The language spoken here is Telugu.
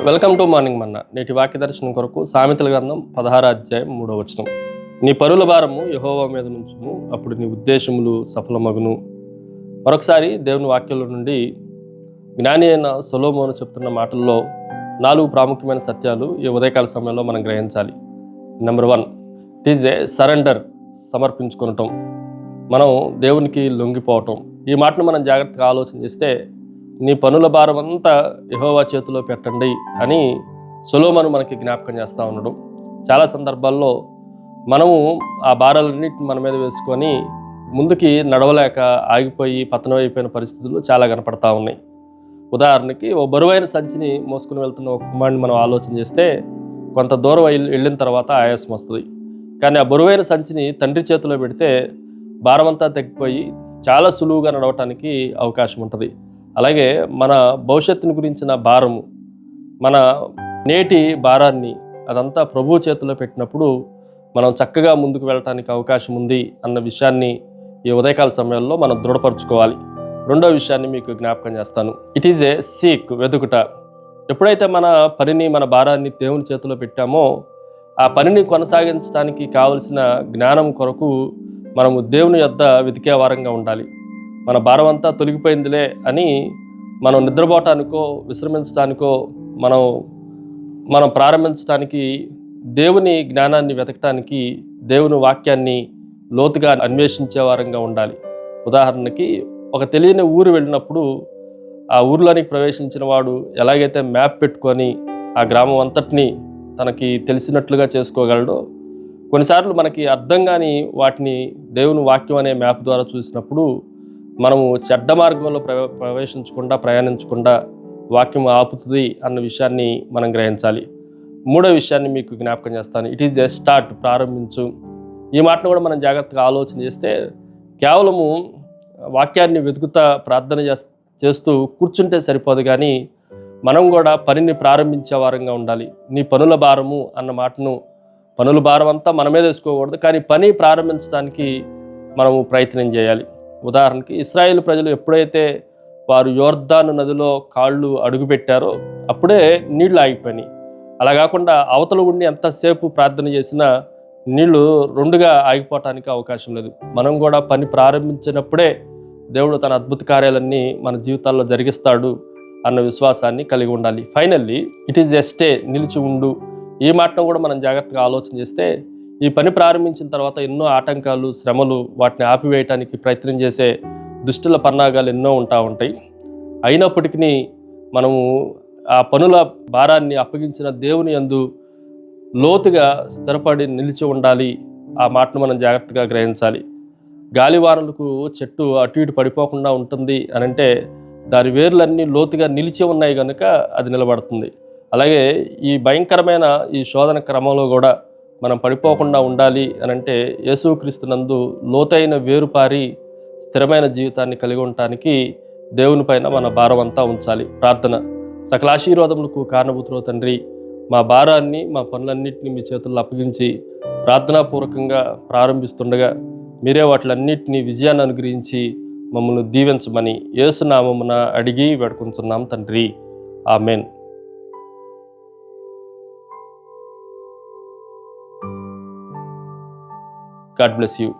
వెల్కమ్ టు మార్నింగ్ మన్నా. నేటి వాక్య దర్శనం కొరకు సామెతల గ్రంథం 16వ అధ్యాయం 3వ వచనం. నీ పరుల భారము యెహోవా మీద నుంచుము, అప్పుడు నీ ఉద్దేశములు సఫలమగును. మరొకసారి దేవుని వాక్యంలో నుండి జ్ఞాని అయిన సొలొమోను చెప్తున్న మాటల్లో 4 ప్రాముఖ్యమైన సత్యాలు ఈ ఉదయకాల సమయంలో మనం గ్రహించాలి. Number 1, it is a surrender, సమర్పించుకొనటం, మనం దేవునికి లొంగిపోవటం. ఈ మాటను మనం జాగ్రత్తగా ఆలోచన చేస్తే, నీ పనుల భారం అంతా యెహోవా చేతిలో పెట్టండి అని సొలొమోను మనకి జ్ఞాపకం చేస్తూ ఉన్నాడు. చాలా సందర్భాల్లో మనము ఆ భారాలన్నింటిని మన మీద వేసుకొని ముందుకి నడవలేక ఆగిపోయి పతనం అయిపోయిన పరిస్థితులు చాలా కనపడతా ఉన్నాయి. ఉదాహరణకి ఓ బరువైన సంచిని మోసుకుని వెళ్తున్న ఒక కుమారుని మనం ఆలోచన చేస్తే, కొంత దూరం వెళ్ళిన తర్వాత ఆయాసం వస్తుంది. కానీ ఆ బరువైన సంచిని తండ్రి చేతిలో పెడితే భారమంతా తగ్గిపోయి చాలా సులువుగా నడవటానికి అవకాశం ఉంటుంది. అలాగే మన భవిష్యత్తుని గురించిన భారము, మన నేటి భారాన్ని అదంతా ప్రభువు చేతిలో పెట్టినప్పుడు మనం చక్కగా ముందుకు వెళ్ళటానికి అవకాశం ఉంది అన్న విషయాన్ని ఈ ఉదయకాల సమయంలో మనం దృఢపరచుకోవాలి. రెండో విషయాన్ని మీకు జ్ఞాపకం చేస్తాను. ఇట్ ఈజ్ ఏ సీక్, వెతుకుట. ఎప్పుడైతే మన పనిని, మన భారాన్ని దేవుని చేతిలో పెట్టామో, ఆ పనిని కొనసాగించడానికి కావలసిన జ్ఞానం కొరకు మనము దేవుని యొద్ద వెతికే వారంగా ఉండాలి. మన భారం అంతా తొలగిపోయిందిలే అని మనం నిద్రపోవటానికో విశ్రమించడానికో మనం ప్రారంభించడానికి దేవుని జ్ఞానాన్ని వెతకటానికి దేవుని వాక్యాన్ని లోతుగా అన్వేషించే వారంగా ఉండాలి. ఉదాహరణకి ఒక తెలియని ఊరు వెళ్ళినప్పుడు ఆ ఊర్లోనికి ప్రవేశించిన వాడు ఎలాగైతే మ్యాప్ పెట్టుకొని ఆ గ్రామం అంతటినీ తనకి తెలిసినట్లుగా చేసుకోగలడో, కొన్నిసార్లు మనకి అర్థం కాని వాటిని దేవుని వాక్యం అనే మ్యాప్ ద్వారా చూసినప్పుడు మనము చెడ్డ మార్గంలో ప్రవేశించకుండా, ప్రయాణించకుండా వాక్యం ఆపుతుంది అన్న విషయాన్ని మనం గ్రహించాలి. మూడో విషయాన్ని మీకు జ్ఞాపకం చేస్తాను. ఇట్ ఈజ్ ఏ స్టార్ట్, ప్రారంభించు. ఈ మాటను కూడా మనం జాగ్రత్తగా ఆలోచన చేస్తే, కేవలము వాక్యాన్ని వెతుకుతా ప్రార్థన చేస్తూ కూర్చుంటే సరిపోదు, కానీ మనం కూడా పనిని ప్రారంభించే వారంగా ఉండాలి. నీ పనుల భారము అన్న మాటను, పనుల భారం అంతా మన మీద వేసుకోకూడదు, కానీ పని ప్రారంభించడానికి మనము ప్రయత్నం చేయాలి. ఉదాహరణకి ఇశ్రాయేలు ప్రజలు ఎప్పుడైతే వారు యోర్దాను నదిలో కాళ్ళు అడుగుపెట్టారో అప్పుడే నీళ్లు ఆగిపోయినాయి. అలా కాకుండా అవతల ఉండి ఎంతసేపు ప్రార్థన చేసినా నీళ్లు రెండుగా ఆగిపోవటానికి అవకాశం లేదు. మనం కూడా పని ప్రారంభించినప్పుడే దేవుడు తన అద్భుత కార్యాలన్నీ మన జీవితాల్లో జరిగిస్తాడు అన్న విశ్వాసాన్ని కలిగి ఉండాలి. Finally it is a stay, నిలిచి ఉండు. ఈ మాటను కూడా మనం జాగ్రత్తగా ఆలోచన చేస్తే, ఈ పని ప్రారంభించిన తర్వాత ఎన్నో ఆటంకాలు, శ్రమలు, వాటిని ఆపివేయటానికి ప్రయత్నం చేసే దుష్టుల పన్నాగాలు ఎన్నో ఉంటాయి. అయినప్పటికీ మనము ఆ పనుల భారాన్ని అప్పగించిన దేవుని యందు లోతుగా స్థిరపడి నిలిచి ఉండాలి. ఆ మాటను మనం జాగ్రత్తగా గ్రహించాలి. గాలివానలకు చెట్టు అటు ఇటు పడిపోకుండా ఉంటుంది అనంటే దాని వేర్లన్నీ లోతుగా నిలిచి ఉన్నాయి కనుక అది నిలబడుతుంది. అలాగే ఈ భయంకరమైన ఈ శోధన క్రమంలో కూడా మనం పడిపోకుండా ఉండాలి అనంటే యేసుక్రీస్తునందు లోతైన వేరుపారి స్థిరమైన జీవితాన్ని కలిగి ఉండటానికి దేవుని పైన మన భారం అంతా ఉంచాలి. ప్రార్థన. సకల ఆశీర్వాదములకు కారణభూతుడో తండ్రి, మా భారాన్ని, మా పనులన్నింటినీ మీ చేతుల్లో అప్పగించి ప్రార్థనాపూర్వకంగా ప్రారంభిస్తుండగా మీరే వాటిలన్నింటినీ విజయాన్ని అనుగ్రహించి మమ్మల్ని దీవించమని యేసు నామమున అడిగి వేడుకుంటున్నాం తండ్రి. ఆమేన్. God bless you.